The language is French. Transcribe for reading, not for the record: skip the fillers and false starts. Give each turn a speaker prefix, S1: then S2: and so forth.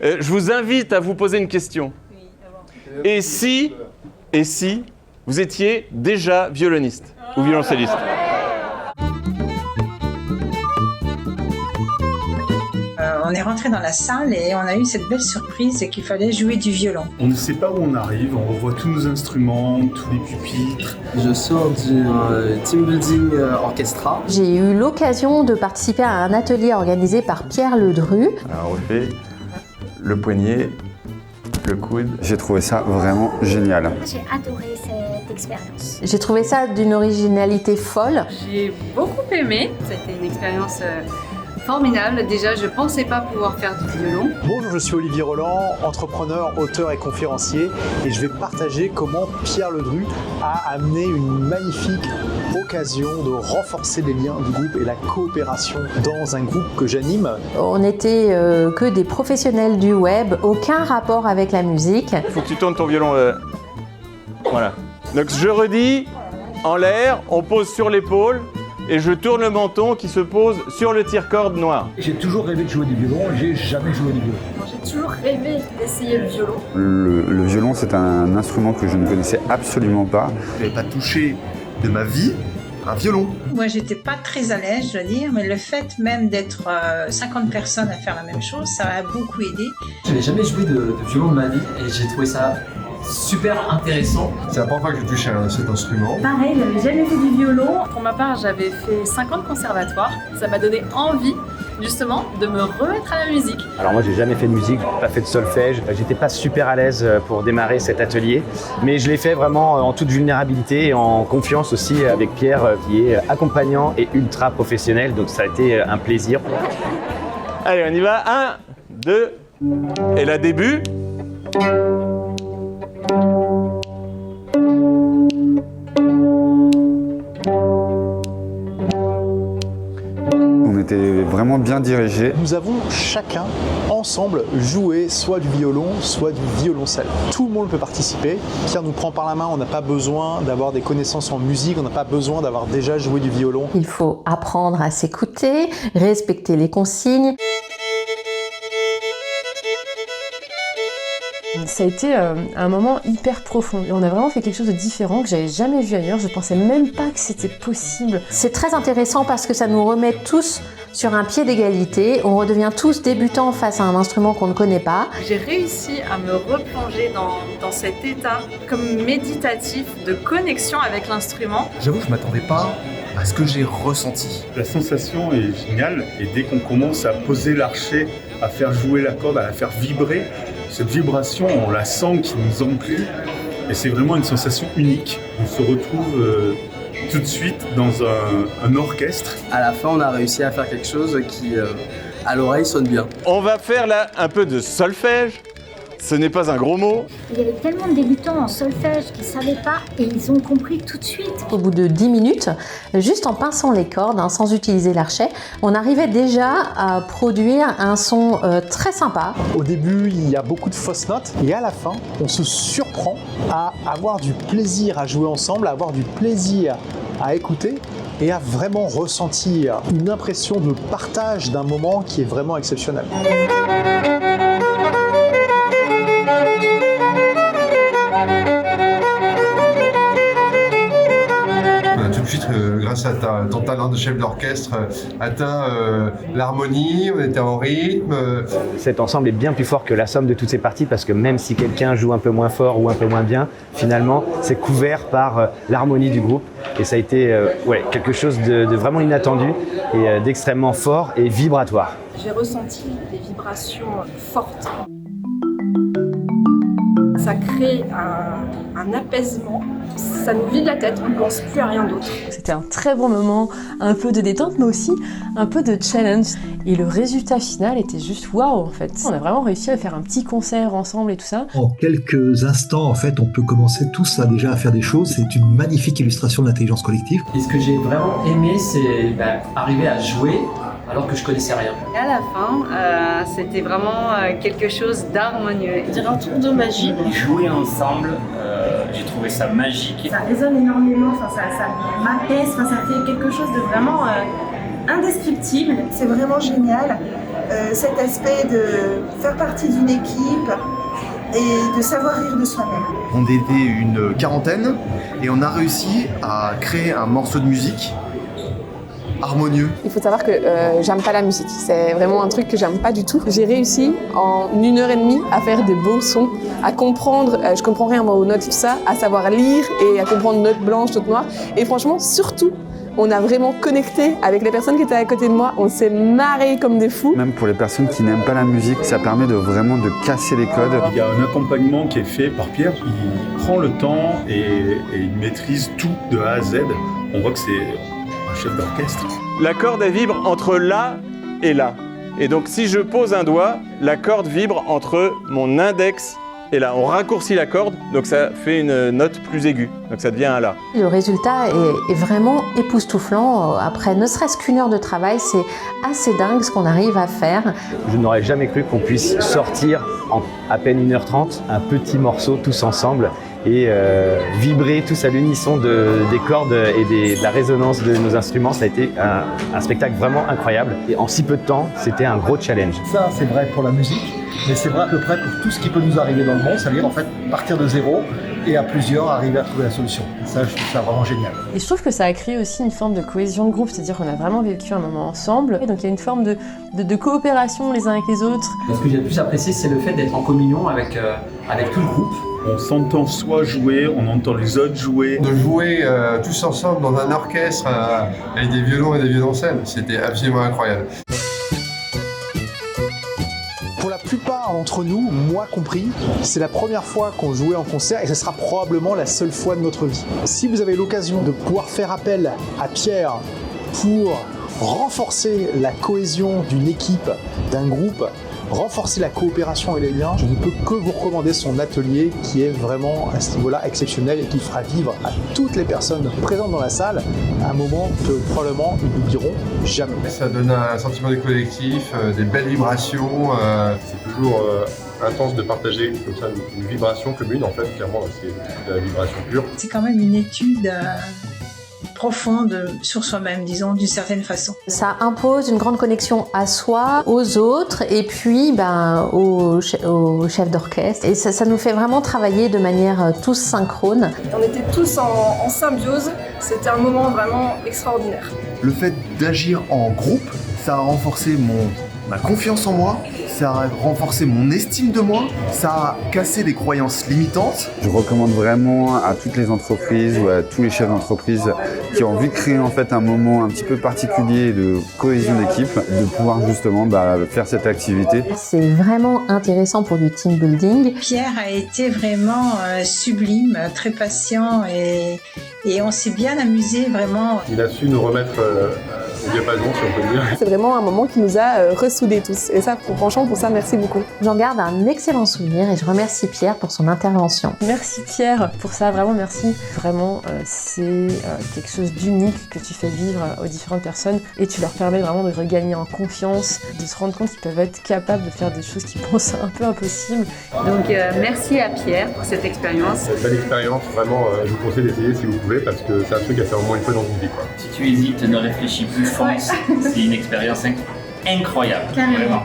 S1: Je vous invite à vous poser une question. Et si vous étiez déjà violoniste ou violoncelliste?
S2: On est rentré dans la salle et on a eu cette belle surprise qu'il fallait jouer du violon.
S3: On ne sait pas où on arrive, on revoit tous nos instruments, tous les pupitres.
S4: Je sors du team building orchestra.
S5: J'ai eu l'occasion de participer à un atelier organisé par Pierre Ledru.
S6: On refait le poignet, le coude. J'ai trouvé ça vraiment génial.
S7: J'ai adoré cette expérience.
S5: J'ai trouvé ça d'une originalité folle.
S8: J'ai beaucoup aimé. C'était une expérience formidable. Déjà, je ne pensais pas pouvoir faire du violon.
S9: Bonjour, je suis Olivier Roland, entrepreneur, auteur et conférencier, et je vais partager comment Pierre Ledru a amené une magnifique occasion de renforcer les liens du groupe et la coopération dans un groupe que j'anime.
S5: On n'était que des professionnels du web, aucun rapport avec la musique.
S1: Il faut que tu tournes ton violon. Voilà. Donc je redis, en l'air, on pose sur l'épaule. Et je tourne le menton qui se pose sur le tire-corde noir.
S10: J'ai toujours rêvé de jouer du violon, j'ai jamais joué du violon.
S8: J'ai toujours rêvé d'essayer le violon.
S6: Le violon, c'est un instrument que je ne connaissais absolument pas.
S3: Je n'avais pas touché de ma vie un violon.
S2: Moi, j'étais pas très à l'aise, je dois dire, mais le fait même d'être 50 personnes à faire la même chose, ça m'a beaucoup aidé.
S4: Je n'avais jamais joué de violon de ma vie et j'ai trouvé ça super intéressant.
S3: C'est la première fois que je touche à cet instrument.
S8: Pareil, j'avais jamais fait du violon. Pour ma part, j'avais fait 5 ans de conservatoire. Ça m'a donné envie, justement, de me remettre à la musique.
S11: Alors moi, j'ai jamais fait de musique, pas fait de solfège. J'étais pas super à l'aise pour démarrer cet atelier, mais je l'ai fait vraiment en toute vulnérabilité et en confiance aussi avec Pierre, qui est accompagnant et ultra professionnel. Donc ça a été un plaisir.
S1: Allez, on y va. 1, 2, et là, début.
S6: On était vraiment bien dirigés.
S9: Nous avons chacun, ensemble, joué soit du violon, soit du violoncelle. Tout le monde peut participer. Pierre nous prend par la main, on n'a pas besoin d'avoir des connaissances en musique, on n'a pas besoin d'avoir déjà joué du violon.
S5: Il faut apprendre à s'écouter, respecter les consignes.
S12: Ça a été un moment hyper profond. Et on a vraiment fait quelque chose de différent que j'avais jamais vu ailleurs. Je pensais même pas que c'était possible.
S5: C'est très intéressant parce que ça nous remet tous sur un pied d'égalité. On redevient tous débutants face à un instrument qu'on ne connaît pas.
S8: J'ai réussi à me replonger dans cet état comme méditatif de connexion avec l'instrument.
S3: J'avoue que je ne m'attendais pas à ce que j'ai ressenti. La sensation est géniale et dès qu'on commence à poser l'archet, à faire jouer la corde, à la faire vibrer, cette vibration, on la sent qui nous emplit et c'est vraiment une sensation unique. On se retrouve tout de suite dans un orchestre.
S4: À la fin, on a réussi à faire quelque chose qui, à l'oreille, sonne bien.
S1: On va faire là un peu de solfège. Ce n'est pas un gros mot.
S7: Il y avait tellement de débutants en solfège qui ne savaient pas et ils ont compris tout de suite.
S5: Au bout de 10 minutes, juste en pinçant les cordes, sans utiliser l'archet, on arrivait déjà à produire un son très sympa.
S9: Au début, il y a beaucoup de fausses notes et à la fin, on se surprend à avoir du plaisir à jouer ensemble, à avoir du plaisir à écouter et à vraiment ressentir une impression de partage d'un moment qui est vraiment exceptionnel.
S3: Tout de suite, grâce à ton talent de chef d'orchestre, atteint l'harmonie, on était en rythme.
S11: Cet ensemble est bien plus fort que la somme de toutes ces parties parce que même si quelqu'un joue un peu moins fort ou un peu moins bien, finalement, c'est couvert par l'harmonie du groupe. Et ça a été quelque chose de vraiment inattendu et d'extrêmement fort et vibratoire.
S8: J'ai ressenti des vibrations fortes. Ça crée un apaisement, ça nous vide la tête, on ne pense plus à rien d'autre.
S12: C'était un très bon moment, un peu de détente, mais aussi un peu de challenge. Et le résultat final était juste waouh en fait. On a vraiment réussi à faire un petit concert ensemble et tout ça.
S10: En quelques instants, en fait, on peut commencer tous déjà à faire des choses. C'est une magnifique illustration de l'intelligence collective.
S4: Et ce que j'ai vraiment aimé, c'est arriver à jouer alors que je connaissais rien.
S8: Et à la fin, c'était vraiment quelque chose d'harmonieux.
S12: Je dirais un tour de magie.
S11: Jouer ensemble, j'ai trouvé ça magique.
S12: Ça résonne énormément, ça m'apaise, ça fait quelque chose de vraiment indescriptible.
S2: C'est vraiment génial.
S13: cet aspect de faire partie d'une équipe et de savoir rire de soi-même.
S14: On était une quarantaine et on a réussi à créer un morceau de musique harmonieux.
S15: Il faut savoir que j'aime pas la musique, c'est vraiment un truc que j'aime pas du tout. J'ai réussi en 1h30 à faire des beaux sons, à comprendre, je comprends rien moi aux notes tout ça, à savoir lire et à comprendre notes blanches, notes noires. Et franchement, surtout, on a vraiment connecté avec les personnes qui étaient à côté de moi, on s'est marrés comme des fous.
S6: Même pour les personnes qui n'aiment pas la musique, ça permet de vraiment de casser les codes.
S3: Il y a un accompagnement qui est fait par Pierre, il prend le temps et il maîtrise tout de A à Z. On voit que c'est un chef d'orchestre.
S1: La corde, elle vibre entre là et là. Et donc, si je pose un doigt, la corde vibre entre mon index et là. On raccourcit la corde, donc ça fait une note plus aiguë. Donc ça devient un la.
S5: Le résultat est vraiment époustouflant. Après ne serait-ce qu'une heure de travail, c'est assez dingue ce qu'on arrive à faire.
S11: Je n'aurais jamais cru qu'on puisse sortir en à peine 1h30 un petit morceau tous ensemble et vibrer tous à l'unisson des cordes et de la résonance de nos instruments. Ça a été un spectacle vraiment incroyable. Et en si peu de temps, c'était un gros challenge.
S10: Ça, c'est vrai pour la musique, mais c'est vrai à peu près pour tout ce qui peut nous arriver dans le monde, c'est-à-dire en fait partir de zéro et à plusieurs arriver à trouver la solution. Ça, je trouve ça vraiment génial.
S12: Et je trouve que ça a créé aussi une forme de cohésion de groupe, c'est-à-dire qu'on a vraiment vécu un moment ensemble. Et donc il y a une forme de coopération les uns avec les autres.
S4: Ce que j'ai le plus apprécié, c'est le fait d'être en communion avec tout le groupe.
S3: On s'entend soit jouer, on entend les autres jouer.
S16: De jouer tous ensemble dans un orchestre avec des violons et des violoncelles, c'était absolument incroyable.
S9: Pour la plupart d'entre nous, moi compris, c'est la première fois qu'on jouait en concert et ce sera probablement la seule fois de notre vie. Si vous avez l'occasion de pouvoir faire appel à Pierre pour renforcer la cohésion d'une équipe, d'un groupe, renforcer la coopération et les liens, je ne peux que vous recommander son atelier qui est vraiment à ce niveau-là exceptionnel et qui fera vivre à toutes les personnes présentes dans la salle un moment que probablement ils n'oublieront jamais.
S16: Ça donne un sentiment de collectif, des belles vibrations.
S17: C'est toujours intense de partager comme ça une vibration commune en fait, clairement c'est de la vibration pure.
S2: C'est quand même une étude profonde sur soi-même, disons, d'une certaine façon.
S5: Ça impose une grande connexion à soi, aux autres et puis au chef d'orchestre. Et ça nous fait vraiment travailler de manière tous synchrone.
S15: On était tous en symbiose, c'était un moment vraiment extraordinaire.
S14: Le fait d'agir en groupe, ça a renforcé ma confiance en moi, ça a renforcé mon estime de moi, ça a cassé des croyances limitantes.
S6: Je recommande vraiment à toutes les entreprises ou à tous les chefs d'entreprise qui ont envie de créer en fait un moment un petit peu particulier de cohésion d'équipe, de pouvoir justement faire cette activité.
S5: C'est vraiment intéressant pour du team building.
S2: Pierre a été vraiment sublime, très patient et on s'est bien amusé vraiment.
S17: Il a su nous remettre au diapason, si on peut dire.
S15: C'est vraiment un moment qui nous a ressoudés tous. Et ça, franchement, pour ça, merci beaucoup.
S5: J'en garde un excellent souvenir et je remercie Pierre pour son intervention.
S12: Merci Pierre pour ça, vraiment merci. Vraiment, c'est quelque chose d'unique que tu fais vivre aux différentes personnes et tu leur permets vraiment de regagner en confiance, de se rendre compte qu'ils peuvent être capables de faire des choses qu'ils pensent un peu impossibles.
S8: Donc merci à Pierre pour cette expérience.
S17: C'est une belle expérience, vraiment, je vous conseille d'essayer si vous pouvez parce que c'est un truc à faire au moins une fois dans une vie.
S18: Si tu hésites, ne réfléchis plus, fonce. C'est une expérience incroyable.
S8: Carrément.
S18: Vraiment.